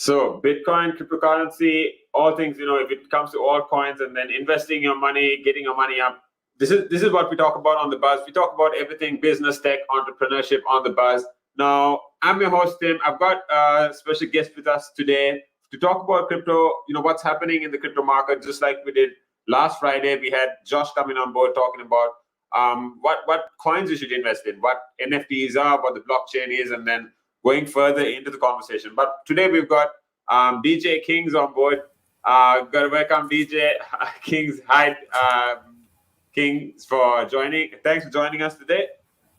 So Bitcoin, cryptocurrency, all things, if it comes to all coins and then investing your money, getting your money up, this is what we talk about on The Buzz. We talk about everything business, tech, entrepreneurship on The Buzz. Now, I'm your host, Tim. I've got a special guest with us today to talk about crypto, what's happening in the crypto market, just like we did last Friday. We had Josh coming on board talking about what coins you should invest in, what NFTs are, what the blockchain is, and then going further into the conversation. But today we've got DJ Kings on board. Got to welcome DJ Kings. Hi, Kings, for joining. Thanks for joining us today.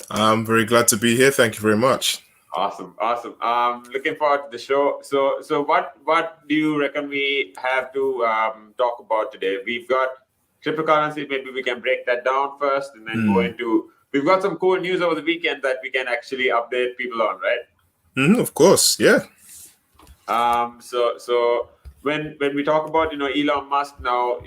I'm very glad to be here. Thank you very much. Awesome. Looking forward to the show. So what do you reckon we have to talk about today? We've got cryptocurrency. Maybe we can break that down first and then go into. We've got some cool news over the weekend that we can actually update people on, right? Of course, yeah. So when we talk about Elon Musk now,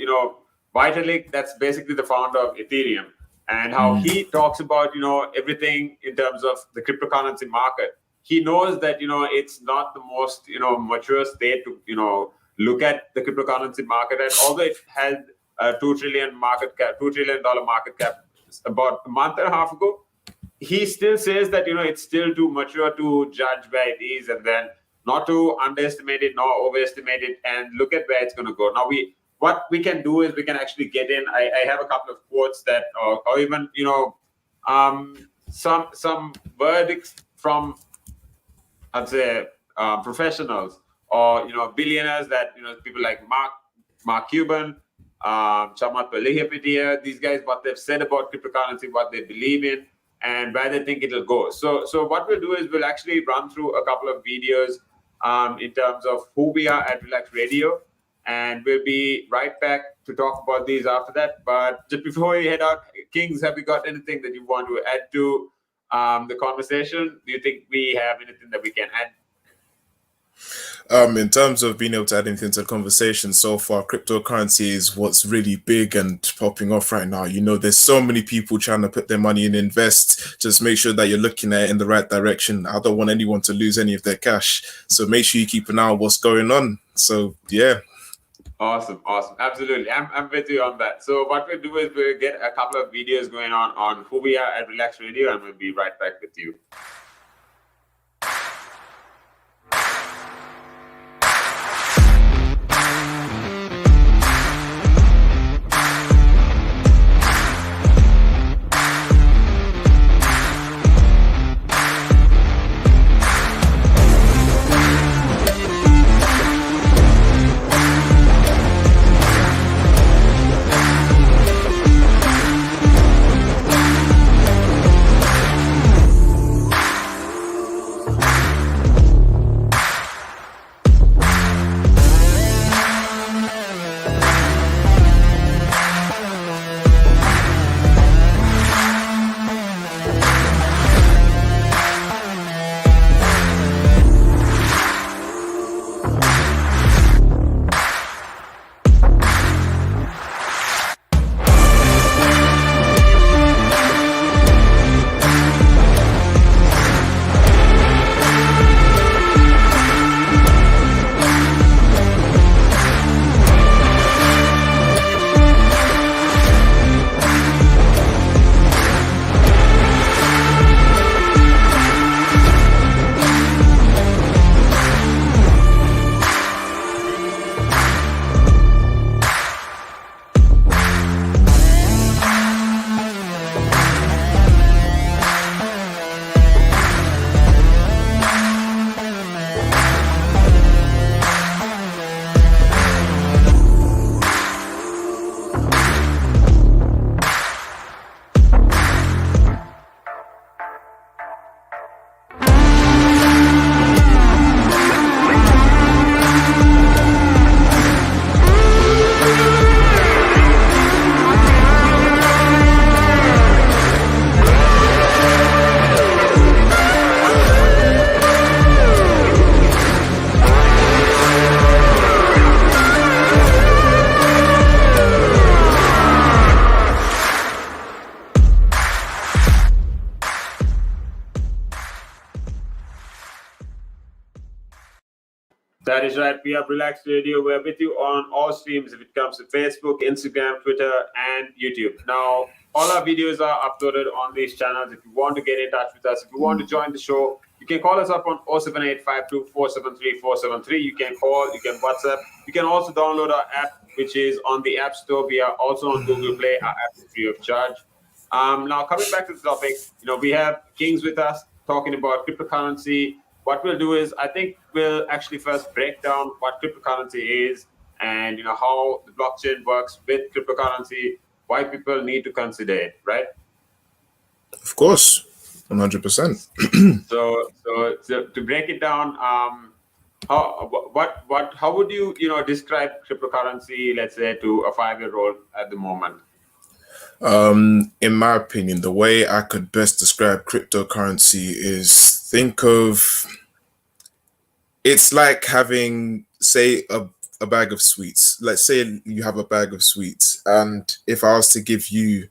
Vitalik, that's basically the founder of Ethereum, and how he talks about everything in terms of the cryptocurrency market. He knows that it's not the most mature state to look at the cryptocurrency market, and although it had a $2 trillion market cap about a month and a half ago, he still says that it's still too mature to judge where it is, and then not to underestimate it nor overestimate it, and look at where it's going to go. Now what we can do is we can actually get in. I have a couple of quotes that, or even some verdicts from, I'd say, professionals or billionaires, that people like Mark Cuban, Chamath Palihapitiya, these guys, what they've said about cryptocurrency, what they believe in, and where they think it'll go. So what we'll do is we'll actually run through a couple of videos in terms of who we are at Relaks Radio, and we'll be right back to talk about these after that. But just before we head out, Kings, have you got anything that you want to add to the conversation? Do you think we have anything that we can add? In terms of being able to add anything to the conversation so far, cryptocurrency is what's really big and popping off right now. There's so many people trying to put their money and invest. Just make sure that you're looking at it in the right direction. I don't want anyone to lose any of their cash. So make sure you keep an eye on what's going on. So, yeah. Awesome. Absolutely. I'm with you on that. So what we'll do is we'll get a couple of videos going on who we are at Relaks Radio, and we'll be right back with you. That is right. We have Relaks Radio. We're with you on all streams if it comes to Facebook, Instagram, Twitter, and YouTube. Now, all our videos are uploaded on these channels. If you want to get in touch with us, if you want to join the show, you can call us up on 07852473473. You can call, you can WhatsApp. You can also download our app, which is on the App Store. We are also on Google Play. Our app is free of charge. Now, coming back to the topic, we have Kings with us talking about cryptocurrency. What we'll do is, I think we'll actually first break down what cryptocurrency is and how the blockchain works with cryptocurrency, why people need to consider it, right? Of course, 100%. So to break it down, how would you describe cryptocurrency, let's say, to a 5-year-old at the moment? In my opinion, the way I could best describe cryptocurrency is, think of it's like having, say, a bag of sweets. Let's say you have a bag of sweets, and if I was to give you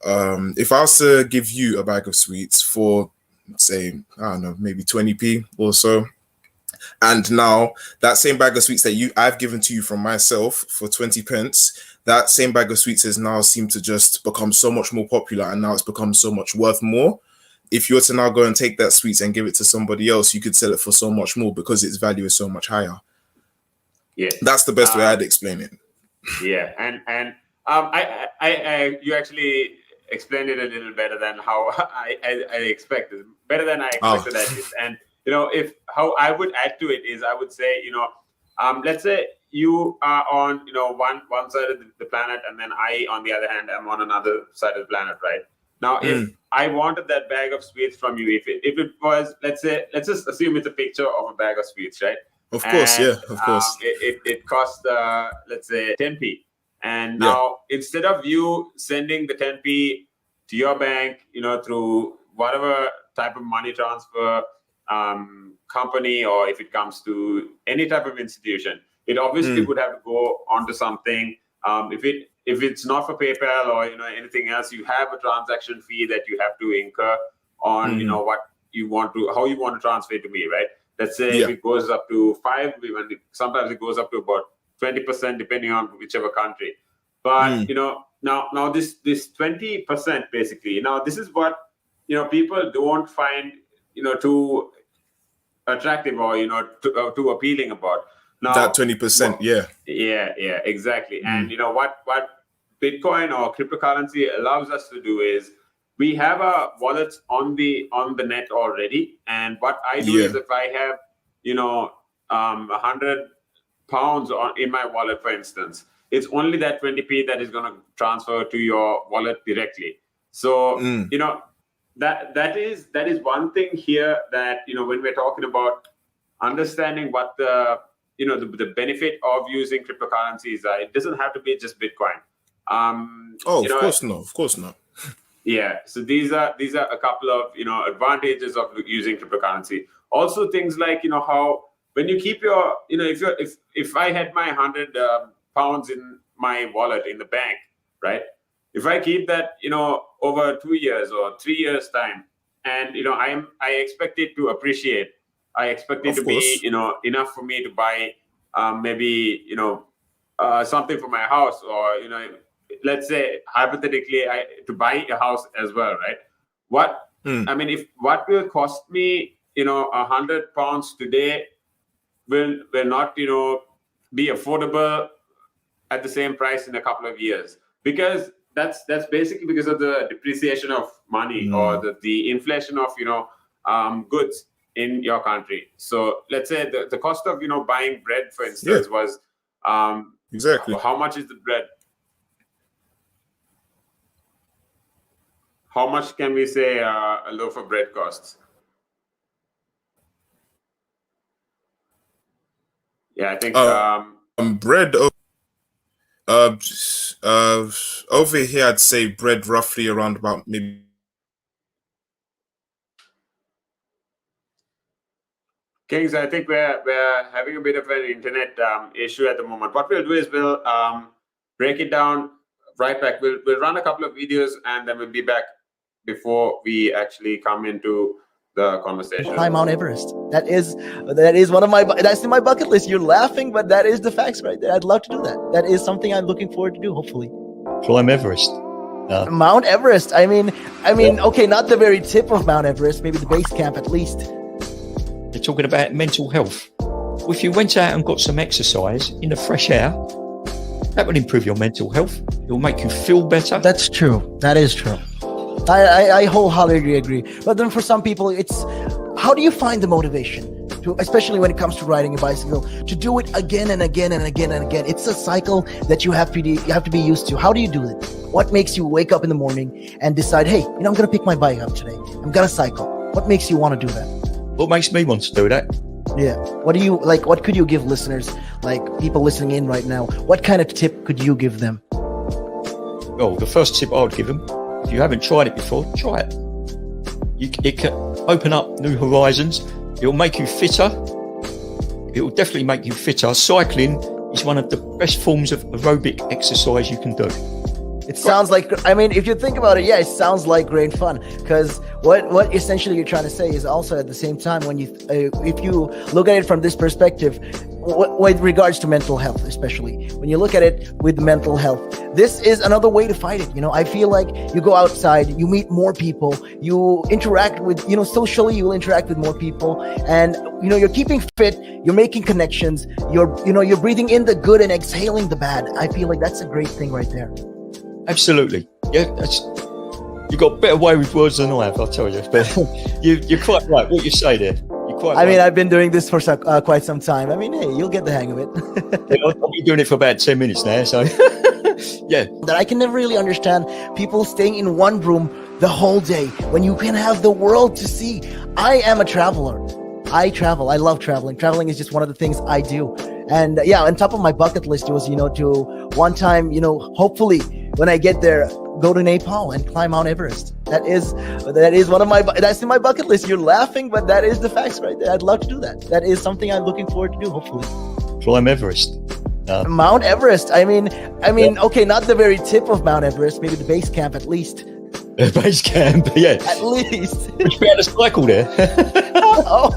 a bag of sweets for, say, I don't know, maybe 20p or so, and now that same bag of sweets that I've given to you from myself for 20 pence, that same bag of sweets has now seemed to just become so much more popular, and now it's become so much worth more. If you were to now go and take that sweets and give it to somebody else, you could sell it for so much more because its value is so much higher. Yeah, that's the best way I'd explain it. Yeah, and you actually explained it a little better than how I expected. Better than I expected, that is. And if how I would add to it is, I would say, let's say you are on one side of the planet, and then I, on the other hand, am on another side of the planet, right? Now, if I wanted that bag of sweets from you, if it was, let's just assume it's a picture of a bag of sweets, right? Of course, and, yeah, of course. It cost, let's say, 10p. And now, instead of you sending the 10p to your bank, through whatever type of money transfer company, or if it comes to any type of institution, it obviously would have to go onto something. If it's not for PayPal or anything else, you have a transaction fee that you have to incur on what you want to, how you want to transfer it to me, right? Let's say if it goes up to 5, sometimes it goes up to about 20%, depending on whichever country. But now this 20% basically, now this is what people don't find too attractive or too appealing about. Now, that 20%, yeah, exactly. And what Bitcoin or cryptocurrency allows us to do is, we have our wallets on the net already. And what I do is, if I have 100 pounds in my wallet, for instance, it's only that 20p that is going to transfer to your wallet directly. So that is one thing here that when we're talking about understanding what the benefit of using cryptocurrencies are, it doesn't have to be just Bitcoin. Of course not. Yeah, so these are a couple of advantages of using cryptocurrency. Also, things like how when you keep your if I had my 100 pounds in my wallet in the bank, right? If I keep that over 2 years or 3 years time, and I expect it to appreciate. I expect it to be enough for me to buy maybe something for my house, or let's say hypothetically to buy a house as well, right? I mean, if what will cost me 100 pounds today will not be affordable at the same price in a couple of years, because that's basically because of the depreciation of money or the inflation of goods in your country. So let's say the cost of buying bread, for instance, was exactly. How much is the bread? How much can we say a loaf of bread costs? Yeah, I think bread. Over here, I'd say bread roughly around about maybe. Kings, I think we're having a bit of an internet issue at the moment. What we'll do is we'll break it down right back. We'll run a couple of videos, and then we'll be back before we actually come into the conversation. Climb Mount Everest. That is one of my, that's in my bucket list. You're laughing, but that is the facts right there. I'd love to do that. That is something I'm looking forward to do, hopefully. Climb Everest. Mount Everest. I mean, okay, not the very tip of Mount Everest, maybe the base camp at least. They're talking about mental health. If you went out and got some exercise in the fresh air, that will improve your mental health. It will make you feel better. That's true. That is true. I wholeheartedly agree. But then for some people, it's, how do you find the motivation to, especially when it comes to riding a bicycle, to do it again and again and again and again? It's a cycle that you have to be used to. How do you do it? What makes you wake up in the morning and decide, hey, I'm going to pick my bike up today. I'm going to cycle. What makes you want to do that? What makes me want to do that? Yeah. What do you like? What could you give listeners, like people listening in right now? What kind of tip could you give them? Well, the first tip I would give them, if you haven't tried it before, try it. It can open up new horizons. It will make you fitter. It will definitely make you fitter. Cycling is one of the best forms of aerobic exercise you can do. It sounds like, I mean, if you think about it, yeah, it sounds like great fun. Because what essentially you're trying to say is also at the same time, when you, if you look at it from this perspective, with regards to mental health, especially when you look at it with mental health, this is another way to fight it. I feel like you go outside, you meet more people, you interact with, socially, you'll interact with more people, and you're keeping fit, you're making connections, you're breathing in the good and exhaling the bad. I feel like that's a great thing right there. Absolutely. Yeah, you got a better way with words than I have, I'll tell you. But you're quite right. What you say there. You're quite right. I mean, I've been doing this for quite some time. I mean, hey, you'll get the hang of it. I've been doing it for about 10 minutes now, so yeah. That I can never really understand people staying in one room the whole day when you can have the world to see. I am a traveler. I travel. I love traveling. Traveling is just one of the things I do. And yeah, on top of my bucket list was, to one time, hopefully when I get there, go to Nepal and climb Mount Everest. That is one of my, that's in my bucket list. You're laughing, but that is the facts right there. I'd love to do that. That is something I'm looking forward to do, hopefully. Climb Everest. Mount Everest. I mean, okay, not the very tip of Mount Everest, maybe the base camp at least. Base camp, yeah. At least. Would you be able to cycle there? Oh.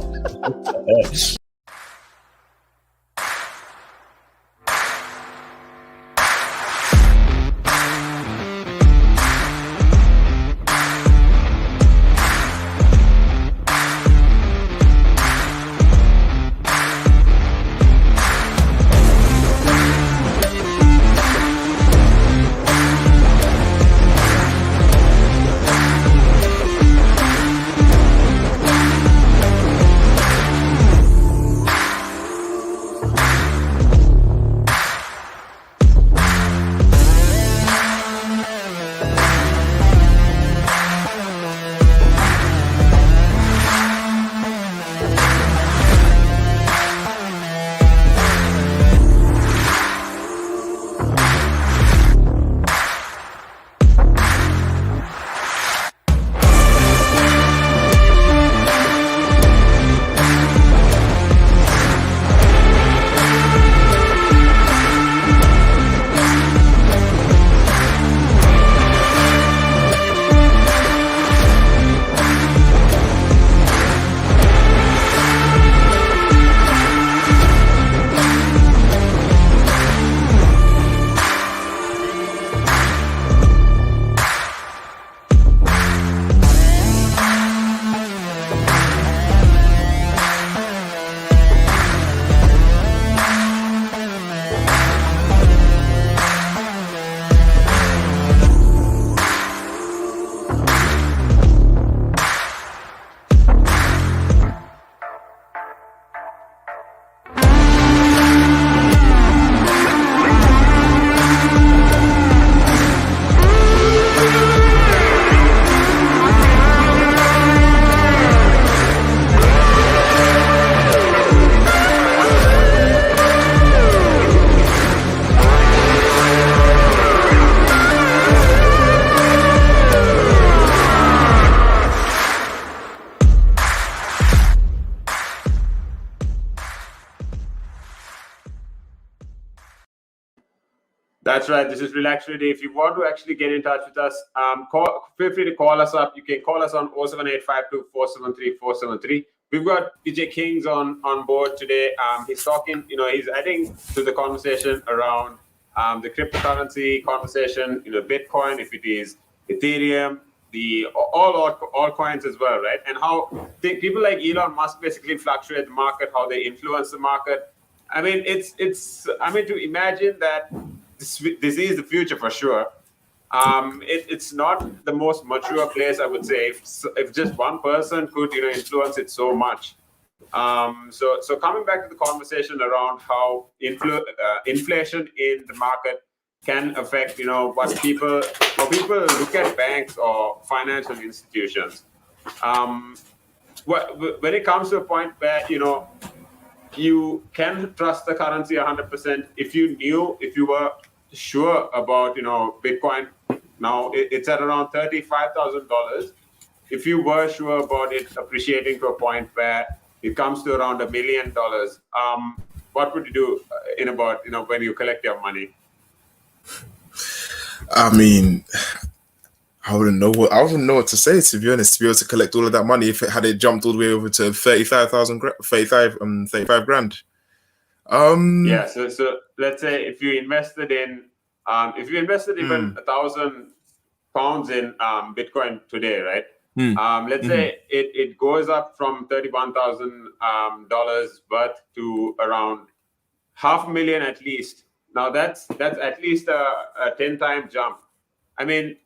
That's right. This is Relaks. If you want to actually get in touch with us, feel free to call us up. You can call us on 07852473473. We've got PJ Kings on board today. He's talking, he's adding to the conversation around the cryptocurrency conversation, Bitcoin, if it is Ethereum, all coins as well, right? And how people like Elon Musk basically fluctuate the market, how they influence the market. I mean, to imagine that this is the future for sure. It's not the most mature place, I would say. If just one person could, influence it so much. So coming back to the conversation around how inflation in the market can affect, how people look at banks or financial institutions. When it comes to a point where, you can trust the currency 100%. If you were sure about, Bitcoin, now it's at around $35,000. If you were sure about it appreciating to a point where it comes to around $1 million, what would you do in about, when you collect your money? I mean, I wouldn't know what to say, to be honest, to be able to collect all of that money if it had jumped all the way over to 35 grand. Yeah, so let's say if you invested in even £1,000 in Bitcoin today, right? Let's say it goes up from $31,000 worth to around $500,000 at least. Now that's at least a 10-time jump. I mean,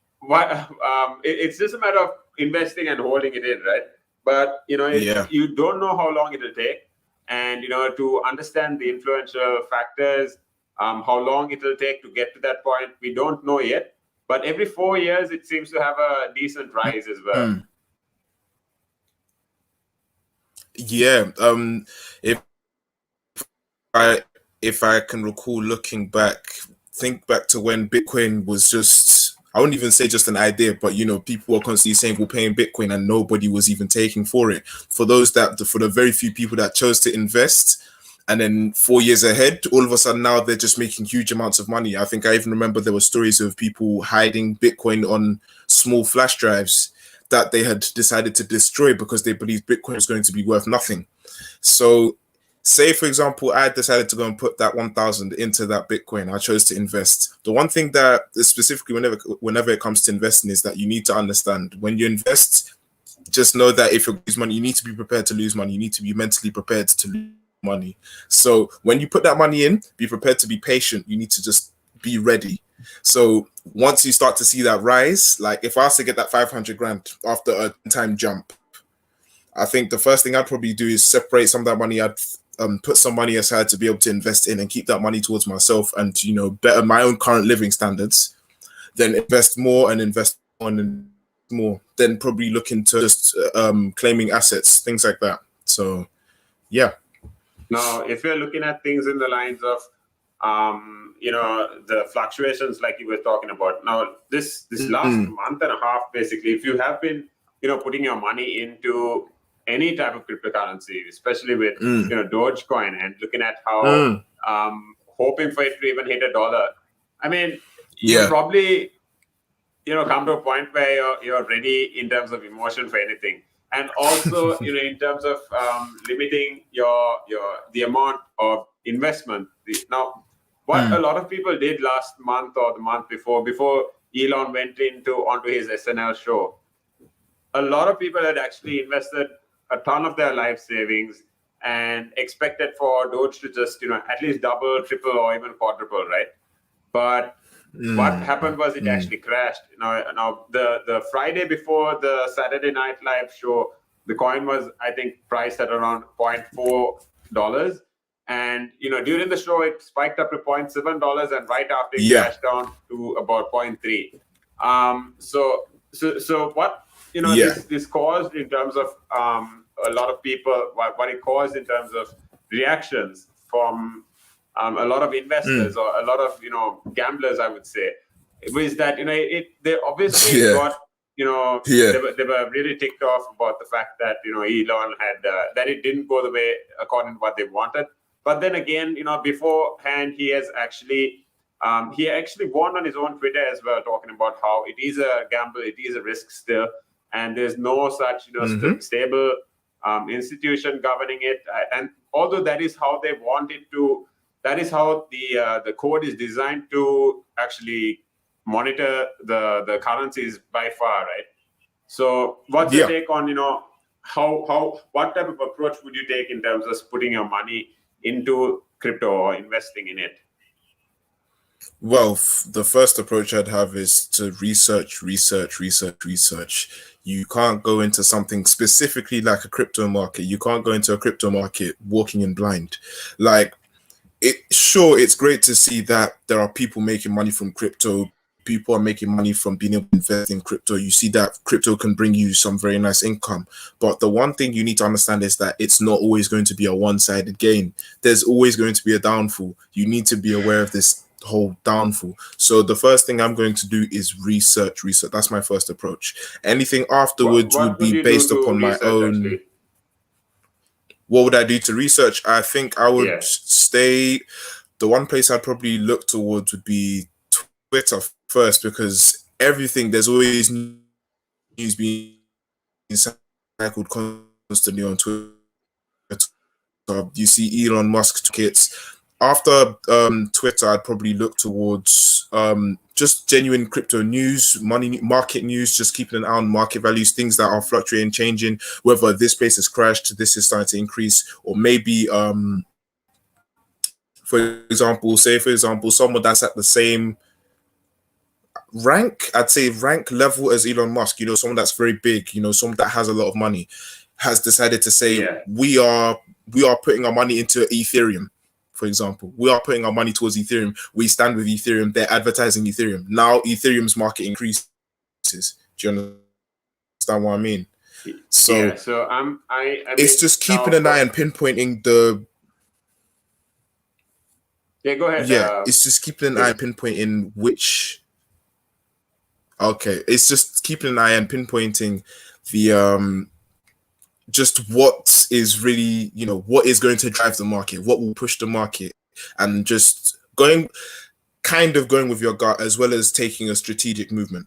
it's just a matter of investing and holding it in, right? But you don't know how long it'll take, and to understand the influential factors, how long it'll take to get to that point, we don't know yet. But every 4 years, it seems to have a decent rise as well. Yeah. If I can recall, looking back, think back to when Bitcoin was just, I wouldn't even say just an idea, but people were constantly saying we'll pay in Bitcoin and nobody was even taking for it. For the very few people that chose to invest, and then 4 years ahead, all of a sudden now they're just making huge amounts of money. I think I even remember there were stories of people hiding Bitcoin on small flash drives that they had decided to destroy because they believed Bitcoin was going to be worth nothing. So say, for example, I decided to go and put that 1,000 into that Bitcoin. I chose to invest. The one thing that specifically whenever it comes to investing is that you need to understand when you invest, just know that if you lose money, you need to be prepared to lose money. You need to be mentally prepared to lose money. So when you put that money in, be prepared to be patient. You need to just be ready. So once you start to see that rise, like if I was to get that 500 grand after a time jump, I think the first thing I'd probably do is separate some of that money. I'd put some money aside to be able to invest in and keep that money towards myself and better my own current living standards. Then invest more and invest on more. Then probably look into just claiming assets, things like that. So, yeah. Now, if you're looking at things in the lines of, the fluctuations like you were talking about. Now, this last month and a half, basically, if you have been, putting your money into any type of cryptocurrency, especially with Dogecoin, and looking at how hoping for it to even hit $1. I mean, you probably come to a point where you're ready in terms of emotion for anything, and also in terms of limiting the amount of investment. Now, what a lot of people did last month or the month before Elon went onto his SNL show, a lot of people had actually invested a ton of their life savings and expected for Doge to just, at least double, triple, or even quadruple, right? But what happened was it actually crashed. Now the Friday before the Saturday Night Live show, the coin was, I think, priced at around $0.4. And, during the show, it spiked up to $0.7, and right after it crashed down to about 0.3. So what, this caused in terms of a lot of people, what it caused in terms of reactions from a lot of investors or a lot of gamblers, I would say, was that they obviously got they were really ticked off about the fact that Elon had that it didn't go the way according to what they wanted. But then again, beforehand he has actually He actually warned on his own Twitter as well, talking about how it is a gamble, it is a risk still, and there's no such stable institution governing it. And although that is how they want it to, that is how the code is designed to actually monitor the currencies by far, right? So, what's your take on what type of approach would you take in terms of putting your money into crypto or investing in it? Well, the first approach I'd have is to research. You can't go into something specifically like a crypto market. You can't go into a crypto market walking in blind. Like, it's great to see that there are people making money from crypto. People are making money from being able to invest in crypto. You see that crypto can bring you some very nice income. But the one thing you need to understand is that it's not always going to be a one-sided game. There's always going to be a downfall. You need to be aware of this whole downfall. So the first thing I'm going to do is research. That's my first approach. Anything afterwards would be based upon my own. Actually? What would I do to research? I think I would stay. The one place I'd probably look towards would be Twitter first, because there's always news being cycled constantly on Twitter. You see Elon Musk tickets. After Twitter, I'd probably look towards just genuine crypto news, market news, just keeping an eye on market values, things that are fluctuating, changing, whether this place has crashed, this is starting to increase, or maybe, for example, someone that's at the same rank level as Elon Musk, someone that's very big, someone that has a lot of money, has decided to say, we are putting our money into Ethereum. For example, we are putting our money towards Ethereum. We stand with Ethereum. They're advertising Ethereum. Now Ethereum's market increases. Do you understand what I mean? So, it's just keeping an eye and pinpointing the. Yeah, go ahead. Yeah, it's just keeping an eye and pinpointing which. Okay, it's just keeping an eye and pinpointing the just what is really, what is going to drive the market, what will push the market, and just going with your gut as well as taking a strategic movement.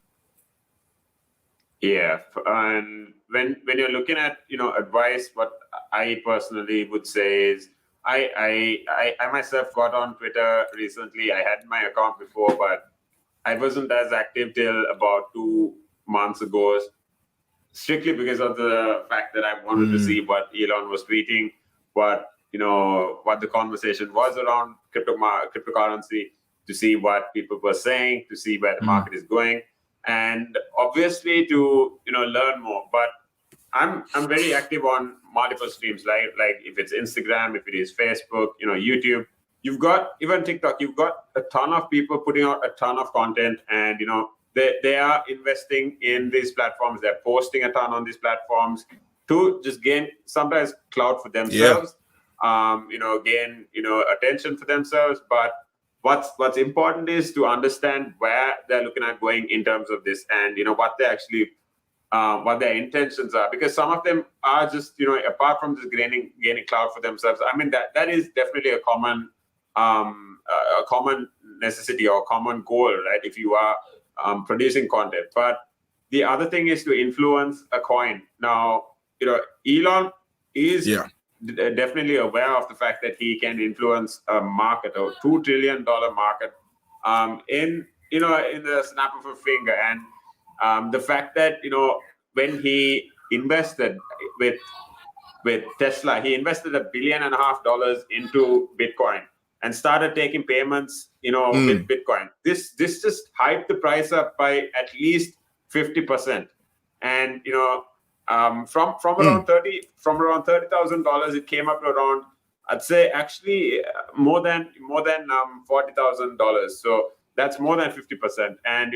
Yeah, and when you're looking at advice, what I personally would say is I myself got on Twitter recently. I had my account before, but I wasn't as active till about 2 months ago, strictly because of the fact that I wanted to see what Elon was tweeting, what the conversation was around cryptocurrency, to see what people were saying, to see where the market is going, and obviously to learn more. But I'm very active on multiple streams, like if it's Instagram, if it is Facebook, YouTube. You've got even TikTok. You've got a ton of people putting out a ton of content, and they are investing in these platforms. They're posting a ton on these platforms to just gain sometimes clout for themselves, gain attention for themselves. But what's important is to understand where they're looking at going in terms of this, and what they actually what their intentions are, because some of them are just apart from just gaining clout for themselves. I mean that is definitely a common necessity or common goal, right? If you are producing content. But the other thing is to influence a coin. Now, Elon is definitely aware of the fact that he can influence a market, a $2 trillion market, in the snap of a finger. And the fact that when he invested with Tesla, he invested $1.5 billion into Bitcoin and started taking payments, with Bitcoin. This just hyped the price up by at least 50%. And from around $30,000, it came up to around, I'd say actually more than $40,000. So that's more than 50%. And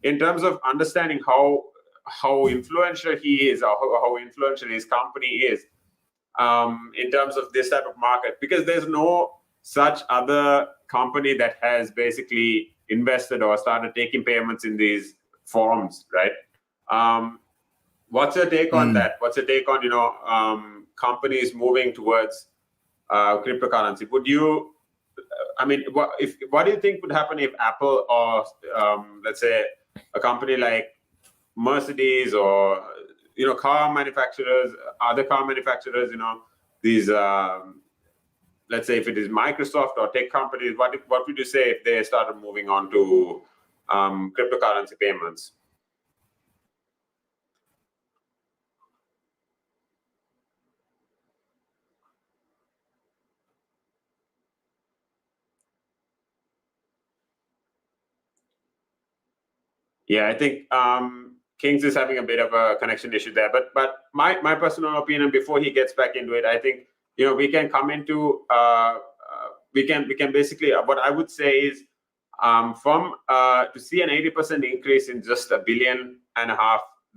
in terms of understanding how influential he is, or how influential his company is, in terms of this type of market, because there's no such other company that has basically invested or started taking payments in these forms, right? What's your take on that? What's your take on companies moving towards cryptocurrency? Would you I mean, what do you think would happen if Apple or let's say a company like Mercedes or car manufacturers, other car manufacturers, these let's say if it is Microsoft or tech companies, what would you say if they started moving on to cryptocurrency payments? Yeah, I think Kings is having a bit of a connection issue there. But my personal opinion, before he gets back into it, I think we can come into we can basically, what I would say is from to see an 80% increase in just $1.5 billion,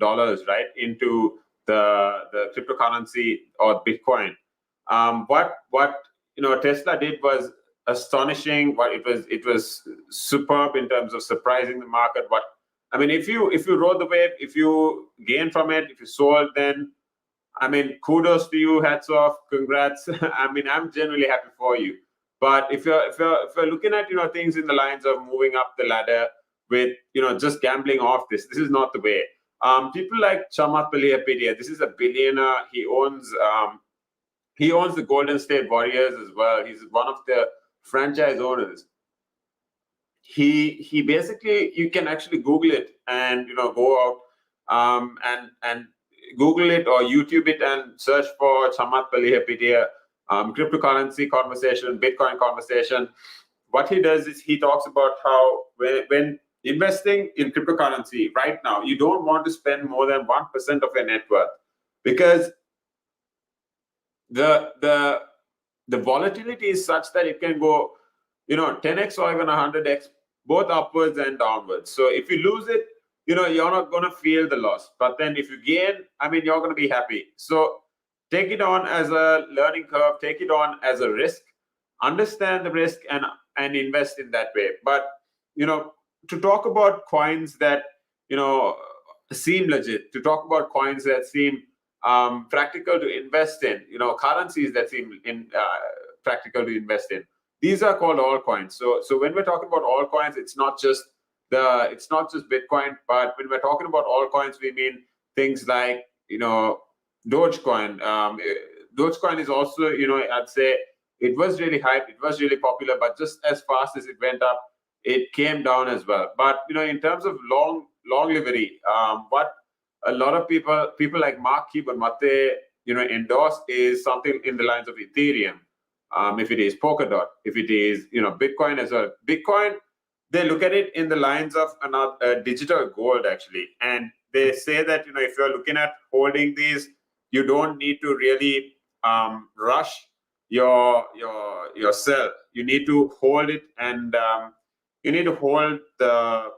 right, into the cryptocurrency or Bitcoin. What Tesla did was astonishing. What it was superb in terms of surprising the market. If you rode the wave, if you gained from it, if you sold, then kudos to you, hats off, congrats. I'm genuinely happy for you. But if you're looking at things in the lines of moving up the ladder with just gambling off this is not the way. People like Chamath Palihapitiya, this is a billionaire. He owns the Golden State Warriors as well. He's one of the franchise owners. He basically, you can actually Google it and go out and Google it or YouTube it and search for Chamath Palihapitiya cryptocurrency conversation, Bitcoin conversation. What he does is he talks about how when investing in cryptocurrency right now, you don't want to spend more than 1% of your net worth, because the volatility is such that it can go 10x or even 100x, both upwards and downwards. So if you lose it, you're not going to feel the loss. But then if you gain, you're going to be happy. So take it on as a learning curve, take it on as a risk, understand the risk and invest in that way. But to talk about coins that seem legit, to talk about coins that seem practical to invest in, currencies that seem practical to invest in, these are called altcoins. So when we're talking about altcoins, it's not just Bitcoin, but when we're talking about altcoins, we mean things like Dogecoin. Dogecoin is also, I'd say it was really hyped, it was really popular, but just as fast as it went up, it came down as well. But in terms of longevity, what a lot of people like Mark Cuban, what they endorse is something in the lines of Ethereum. If it is Polkadot, if it is Bitcoin as well. Bitcoin, they look at it in the lines of another digital gold actually, and they say that if you're looking at holding these, you don't need to really rush your sell. You need to hold it, and you need to hold the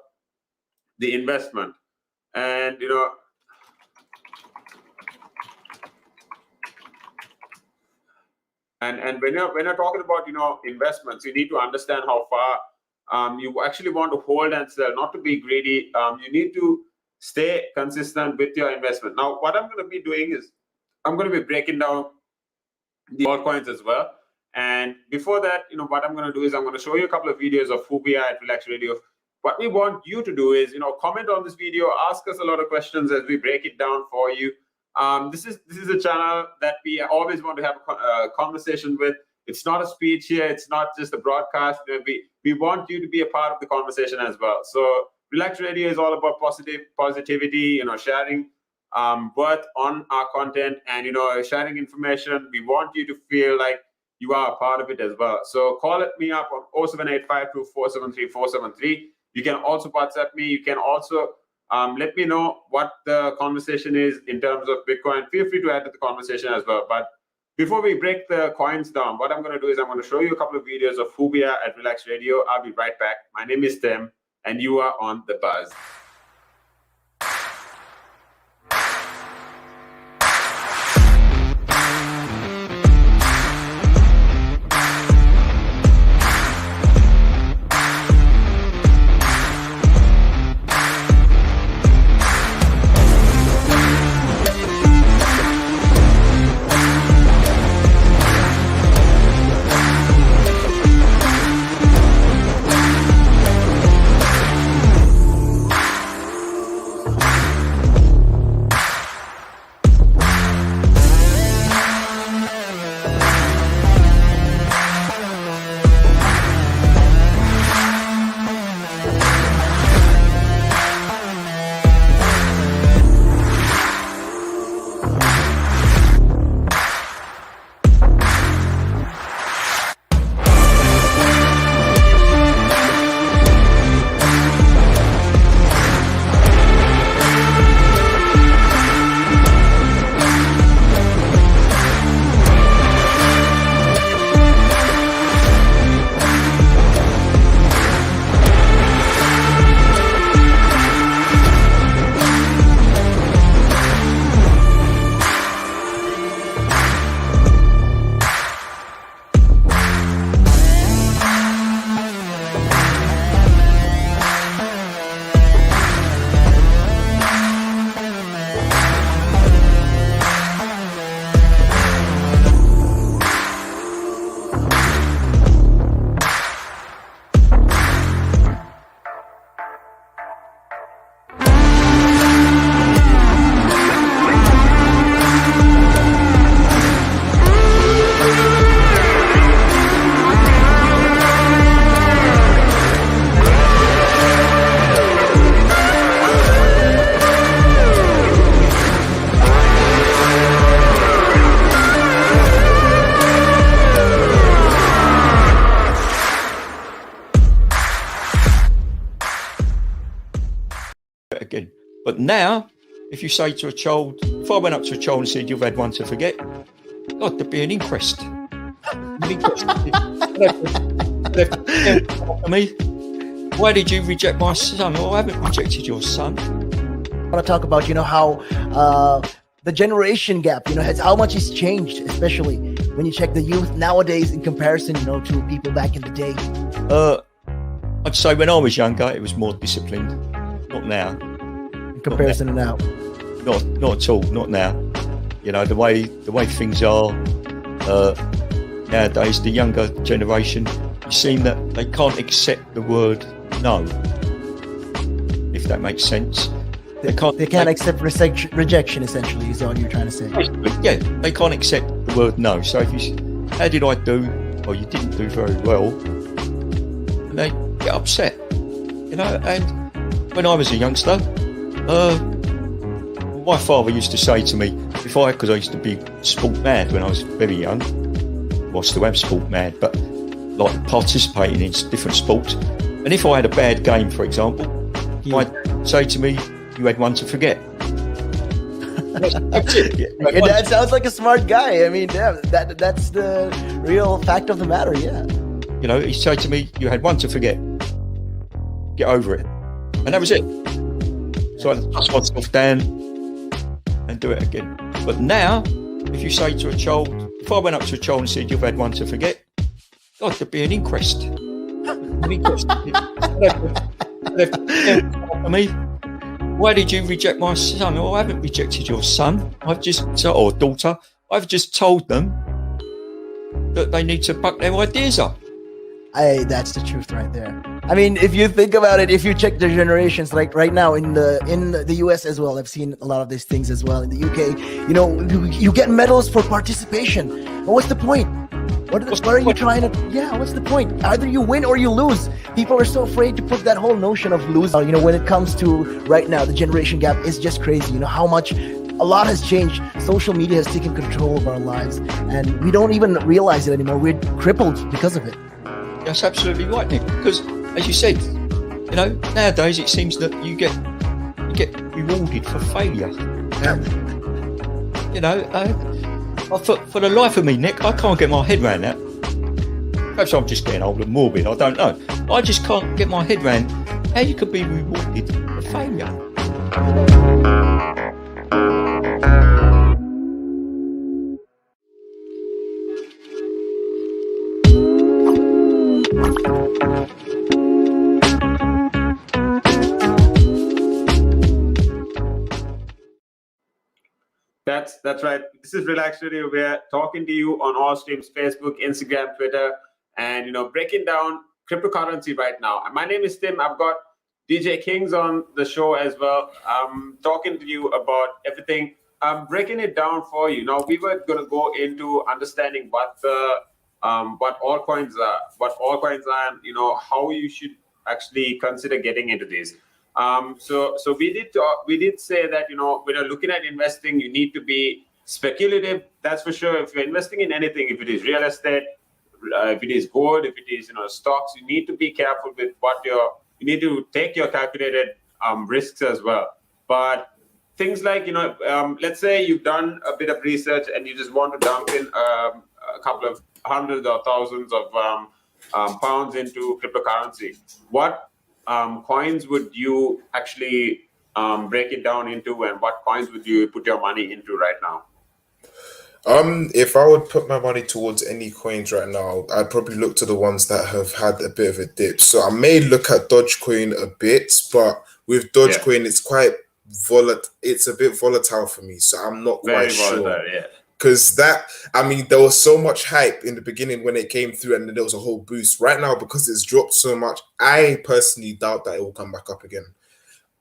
investment, and and when you're talking about investments, you need to understand how far you actually want to hold and sell, not to be greedy. You need to stay consistent with your investment. Now, what I'm going to be doing is I'm going to be breaking down the altcoins as well. And before that, what I'm going to do is I'm going to show you a couple of videos of who we are at Relaks Radio. What we want you to do is, comment on this video, ask us a lot of questions as we break it down for you. This is a channel that we always want to have a conversation with. It's not a speech here. It's not just a broadcast. We want you to be a part of the conversation as well. So Relaks Radio is all about positivity, sharing worth on our content and, sharing information. We want you to feel like you are a part of it as well. So call me up on 07852473473. You can also WhatsApp me. You can also let me know what the conversation is in terms of Bitcoin. Feel free to add to the conversation as well. But before we break the coins down, what I'm going to do is I'm going to show you a couple of videos of who we are at Relaks Radio. I'll be right back. My name is Tim, and you are on The Buzz. now, if you say to a child, if I went up to a child and said, "You've had one to forget," God, there'd be an inquest. Me, why did you reject my son? Oh, I haven't rejected your son. I want to talk about, how the generation gap, has how much it's changed, especially when you check the youth nowadays in comparison, to people back in the day. I'd say when I was younger, it was more disciplined. Not now. In comparison to now. Not at all. Not now. The way things are nowadays, the younger generation, you seem that they can't accept the word no. If that makes sense. They can't accept rejection, essentially, is all you're trying to say. Yeah, they can't accept the word no. So if you, how did I do? Or you didn't do very well, and they get upset, And when I was a youngster, my father used to say to me, because I used to be sport mad when I was very young. Well, I still am sport mad, but like participating in different sports. And if I had a bad game, for example, I'd say to me, "You had one to forget." That's it. Your dad sounds like a smart guy. I mean, yeah, that's the real fact of the matter. Yeah. He'd say to me, "You had one to forget. Get over it," and that was it. So I'd dust myself down and do it again. But now, if you say to a child, if I went up to a child and said, "You've had one to forget," God, there'd be an inquest. Me, why did you reject my son? Oh, I haven't rejected your son. Or daughter. I've just told them that they need to buck their ideas up. That's the truth right there. I mean, if you think about it, if you check the generations, like right now in the US as well, I've seen a lot of these things as well. In the UK, you get medals for participation. But what's the point? What are you trying to? Yeah, what's the point? Either you win or you lose. People are so afraid to put that whole notion of losing. When it comes to right now, the generation gap is just crazy. How much a lot has changed. Social media has taken control of our lives, and we don't even realize it anymore. We're crippled because of it. That's absolutely right, Nick. Because as you said, nowadays it seems that you get rewarded for failure. For the life of me, Nick, I can't get my head around that. Perhaps I'm just getting old and morbid, I don't know. I just can't get my head around how you could be rewarded for failure. That's right. This is Relaks Radio. We're talking to you on all streams: Facebook, Instagram, Twitter, and breaking down cryptocurrency right now. My name is Tim. I've got DJ Kings on the show as well. I'm talking to you about everything. I'm breaking it down for you. Now, we were going to go into understanding what altcoins are, and how you should actually consider getting into these. So we did say that when you're looking at investing, you need to be speculative. That's for sure. If you're investing in anything, if it is real estate, if it is gold, if it is stocks, you need to be careful with you need to take your calculated risks as well. But things like let's say you've done a bit of research and you just want to dump in a couple of hundreds or thousands of pounds into cryptocurrency. What coins would you actually break it down into, and what coins would you put your money into right now? If I would put my money towards any coins right now, I'd probably look to the ones that have had a bit of a dip. So I may look at Dogecoin a bit, but with Dogecoin, it's quite volatile. It's a bit volatile for me, so I'm not quite sure. Yeah. Because there was so much hype in the beginning when it came through, and then there was a whole boost. Right now, because it's dropped so much, I personally doubt that it will come back up again.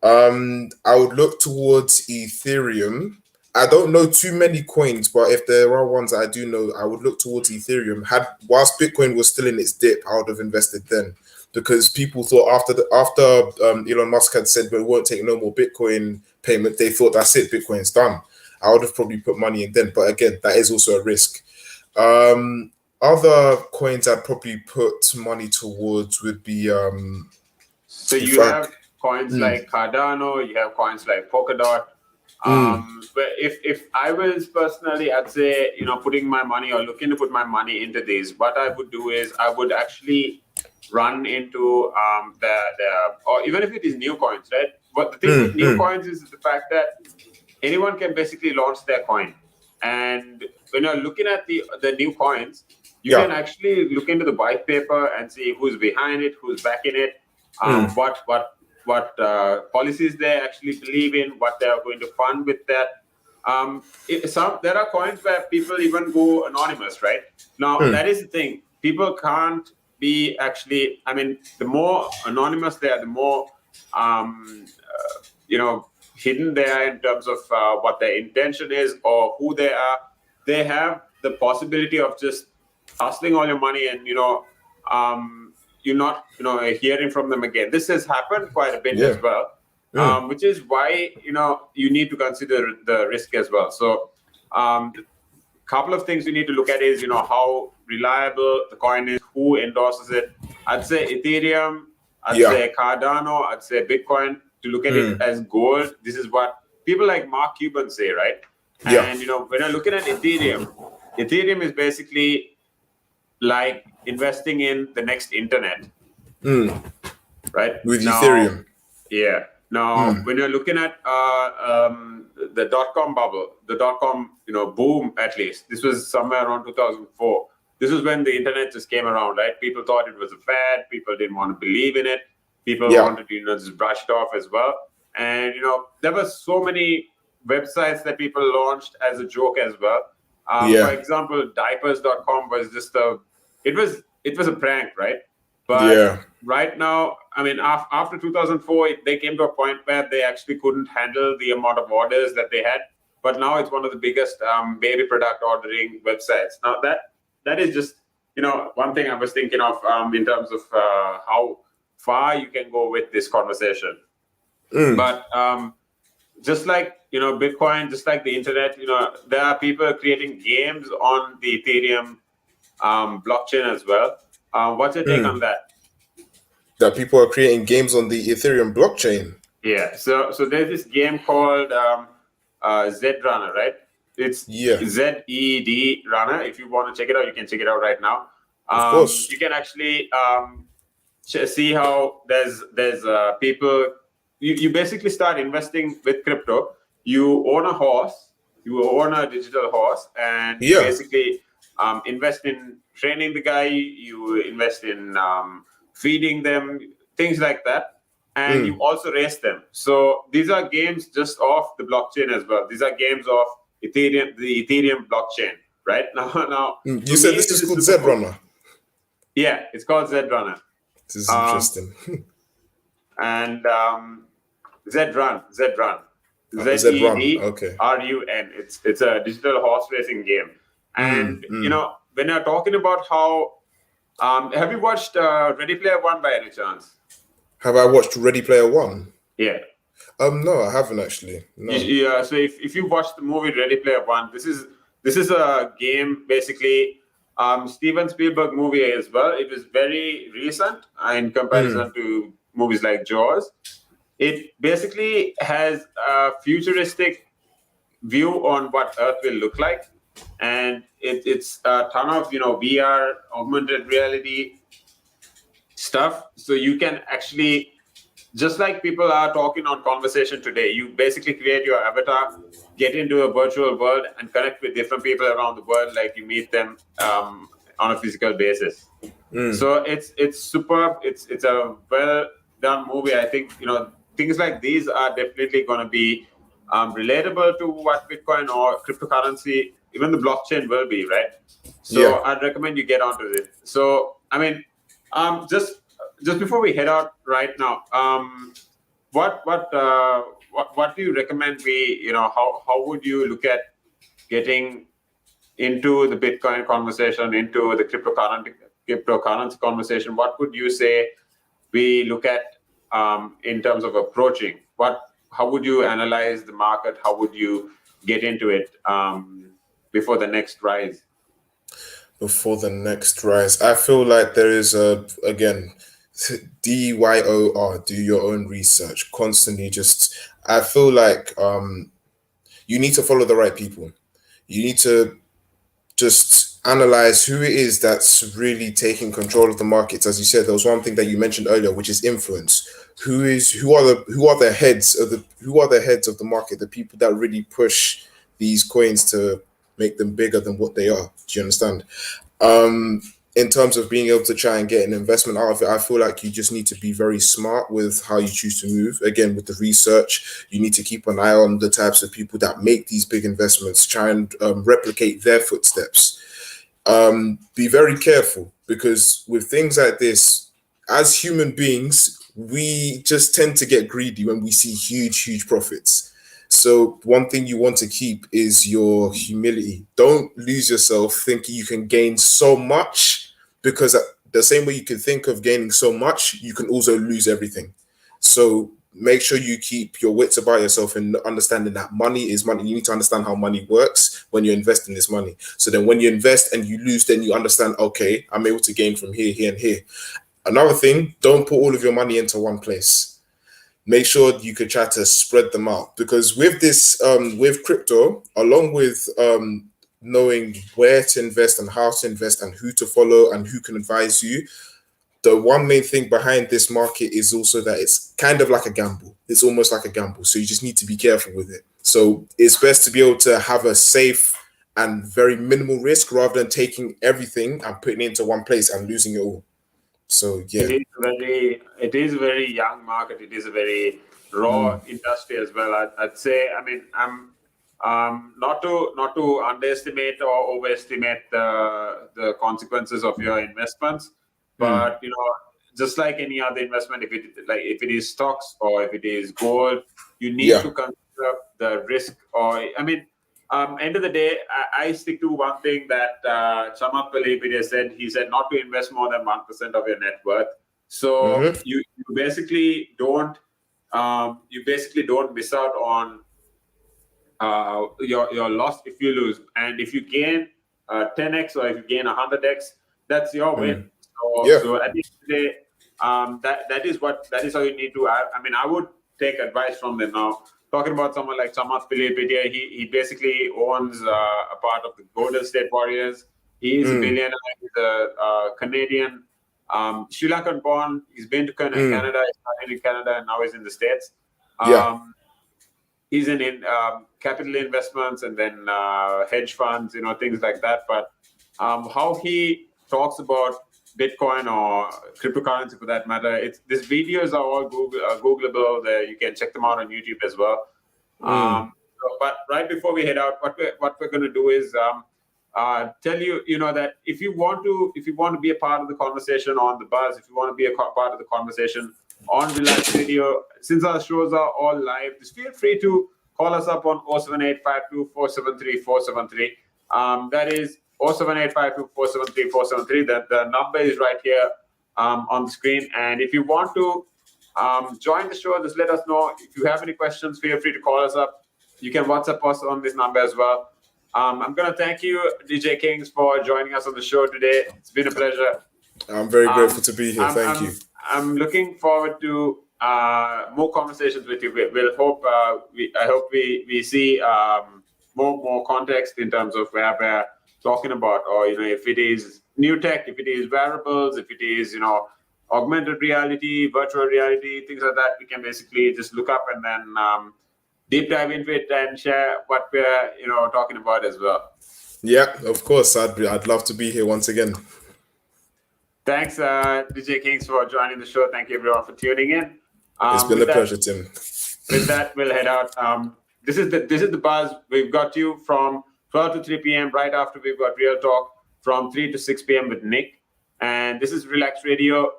I would look towards Ethereum. I don't know too many coins, but if there are ones that I do know, I would look towards Ethereum. Whilst Bitcoin was still in its dip, I would have invested then, because people thought after Elon Musk had said we won't take no more Bitcoin payment, they thought that's it, Bitcoin's done. I would have probably put money in then, but again, that is also a risk. Other coins I'd probably put money towards would be coins like Cardano, you have coins like Polkadot. But if I was personally, I'd say, putting my money or looking to put my money into these, what I would do is I would actually run into or even if it is new coins, right? But the thing with new coins is the fact that anyone can basically launch their coin. And when you're looking at the new coins, you can actually look into the white paper and see who's behind it, who's backing it, what policies they actually believe in, what they are going to fund with that. There are coins where people even go anonymous, right? Now, that is the thing. People can't be actually, the more anonymous they are, the more, hidden they are in terms of what their intention is or who they are. They have the possibility of just hustling all your money and, you're not, hearing from them again. This has happened quite a bit as well, which is why, you need to consider the risk as well. So, couple of things you need to look at is, how reliable the coin is, who endorses it. I'd say Ethereum, I'd say Cardano, I'd say Bitcoin, to look at it as gold. This is what people like Mark Cuban say, right? And, when I'm looking at Ethereum is basically like investing in the next internet, right? With Ethereum. Yeah. Now, when you're looking at the dot-com bubble, the dot-com, boom, at least, this was somewhere around 2004. This was when the internet just came around, right? People thought it was a fad. People didn't want to believe in it. People wanted to, just brush it off as well. And, there were so many websites that people launched as a joke as well. For example, diapers.com was just it was a prank, right? But right now, after 2004, they came to a point where they actually couldn't handle the amount of orders that they had. But now it's one of the biggest baby product ordering websites. Now that is just, one thing I was thinking of in terms of how far you can go with this conversation. But just like, Bitcoin, just like the internet, there are people creating games on the Ethereum blockchain as well. What's your take on that? That people are creating games on the Ethereum blockchain. Yeah. So there's this game called Zed Runner, right? It's ZED Runner. If you want to check it out, you can check it out right now. Of course. You can actually see how there's people. You basically start investing with crypto. You own a horse. You own a digital horse, and you basically invest in training the guy. You invest in feeding them, things like that, and you also race them. So these are games just off the blockchain as well. These are games of Ethereum, the Ethereum blockchain, right? Now. You said this is called Zed Runner. Yeah, it's called Zed Runner. This is interesting. And Zed Run. ZedRun. Okay. RUN. It's a digital horse racing game. And when you're talking about how have you watched Ready Player One by any chance? Have I watched Ready Player One? Yeah. No, I haven't actually. No. Yeah. So if you watch the movie Ready Player One, this is a game basically. Steven Spielberg movie as well. It was very recent in comparison to movies like Jaws. It basically has a futuristic view on what Earth will look like, and it's a ton of VR, augmented reality stuff. So you can actually, just like people are talking on conversation today, you basically create your avatar, get into a virtual world, and connect with different people around the world like you meet them on a physical basis. So it's superb. It's a well done movie. I think things like these are definitely going to be relatable to what Bitcoin or cryptocurrency, even the blockchain will be, right? So I'd recommend you get onto it. So just before we head out right now, what do you recommend we, how would you look at getting into the Bitcoin conversation, into the cryptocurrency conversation? What would you say we look at in terms of approaching? How would you analyze the market? How would you get into it before the next rise? Before the next rise, I feel like there is again, DYOR, do your own research. Constantly just, I feel like you need to follow the right people. You need to just analyze who it is that's really taking control of the markets. As you said, there was one thing that you mentioned earlier, which is influence. Who are the heads of the market, the people that really push these coins to make them bigger than what they are. Do you understand? In terms of being able to try and get an investment out of it, I feel like you just need to be very smart with how you choose to move. Again, with the research, you need to keep an eye on the types of people that make these big investments, try and replicate their footsteps. Be very careful, because with things like this, as human beings, we just tend to get greedy when we see huge profits. So one thing you want to keep is your humility. Don't lose yourself thinking you can gain so much, because the same way you can think of gaining so much, you can also lose everything. So make sure you keep your wits about yourself and understanding that money is money. You need to understand how money works when you're investing this money. So then when you invest and you lose, then you understand, okay, I'm able to gain from here, here, and here. Another thing, don't put all of your money into one place. Make sure you could try to spread them out, because with this, with crypto, along with knowing where to invest and how to invest and who to follow and who can advise you, the one main thing behind this market is also that it's kind of like a gamble. It's almost like a gamble. So you just need to be careful with it. So it's best to be able to have a safe and very minimal risk rather than taking everything and putting it into one place and losing it all. So yeah, it is a very young market. It is a very raw industry as well. I'd say. I mean, I'm not to underestimate or overestimate the consequences of your investments, but just like any other investment, if it is stocks or if it is gold, you need to consider the risk. Or I mean, end of the day, I stick to one thing that Chamath Palihapitiya said. He said not to invest more than 1% of your net worth. So you basically don't miss out on your loss if you lose. And if you gain 10x or if you gain 100x, that's your win. So at the end of the day, that is how you need to. I mean, I would take advice from them now. Talking about someone like Chamath Palihapitiya, he basically owns a part of the Golden State Warriors. He is a billionaire. He's a Canadian, Sri Lankan born. He's been to Canada. He started in Canada, and now he's in the States. He's in capital investments and then hedge funds, things like that. But how he talks about Bitcoin or cryptocurrency for that matter, these videos are all Googleable. There, you can check them out on YouTube as well. But right before we head out, what we're going to do is tell you, that if you want to be a part of the conversation on the Buzz, if you want to be a part of the conversation on Relaks Radio, since our shows are all live, just feel free to call us up on 07852 473 473. That is 07852 473 473. The number is right here on the screen. And if you want to join the show, just let us know. If you have any questions, feel free to call us up. You can WhatsApp us on this number as well. I'm going to thank you, DJ Kings, for joining us on the show today. It's been a pleasure. I'm very grateful to be here. Thank you. I'm looking forward to more conversations with you. I hope we see more context in terms of where we're talking about, or if it is new tech, if it is wearables, if it is augmented reality, virtual reality, things like that. We can basically just look up and then deep dive into it and share what we're talking about as well. Yeah, of course. I'd love to be here once again. Thanks, DJ Kings, for joining the show. Thank you, everyone, for tuning in. It's been a pleasure, Tim. With that, we'll head out. This is the Buzz. We've got you from 12 to 3 p.m. Right after, we've got Real Talk from 3 to 6 p.m. with Nick. And this is Relaks Radio.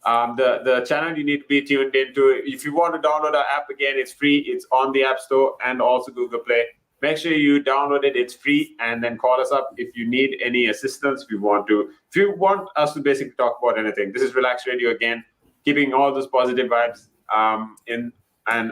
The channel you need to be tuned into. If you want to download our app, again, it's free. It's on the App Store and also Google Play. Make sure you download it. It's free. And then call us up if you need any assistance. If you want us to basically talk about anything. This is Relaks Radio again, keeping all those positive vibes in. And